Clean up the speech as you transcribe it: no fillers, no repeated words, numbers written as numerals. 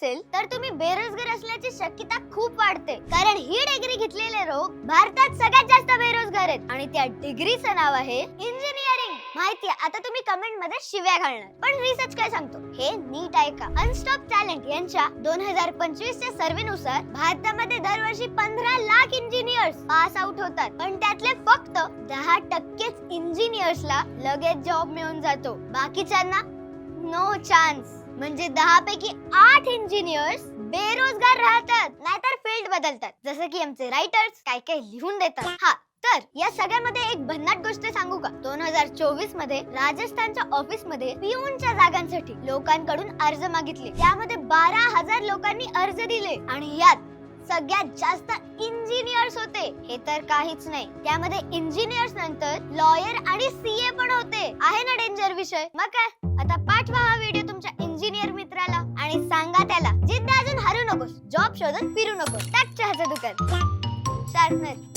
असेल तर तुम्ही बेरोजगार असल्याची शक्यता खूप वाढते, कारण ही डिग्री घेतलेले लोक भारतात सगळ्यात जास्त बेरोजगार आहेत आणि त्या डिग्रीचं नाव आहे इंजिनिअरिंग. माहितीये, आता तुम्ही कमेंट मध्ये शिव्या घालणार, पण रिसर्च काय सांगतो हे नीट ऐका. अनस्टॉप टॅलेंट यांच्या 2025 च्या सर्वेनुसार भारतामध्ये दरवर्षी 15 लाख इंजिनियर्स पास आउट होतात, पण त्यातले फक्त 10% इंजिनियर्सला लगेच जॉब मिळून जातो. बाकीच्यांना नो चान्स. म्हणजे 10 पैकी 8 इंजिनियर्स बेरोजगार राहतात, नाहीतर फील्ड बदलतात, जसं की आमचे रायटर्स काय काय लिहून देतात. हा, तर या सगळ्यामध्ये एक भन्नाट गोष्ट सांगू का? 2024 मध्ये राजस्थानच्या ऑफिस मध्ये पिऊनच्या जागांसाठी लोकांकडून अर्ज मागितले. त्यामध्ये 12,000 लोकांनी अर्ज दिले आणि यात सगळ्यात जास्त इंजिनियर्स होते. हे तर काहीच नाही, त्यामध्ये इंजिनियर्स नंतर लॉयर आणि सीए पण होते. आहे ना डेंजर विषय? मग काय, आता पाठवा हा व्हिडिओ तुमच्या इंजिनियर मित्राला आणि सांगा त्याला जिद्द अजून हरू नकोस, जॉब शोधत फिरू नकोस, टाक चहाचं दुकान. शार्पनेस.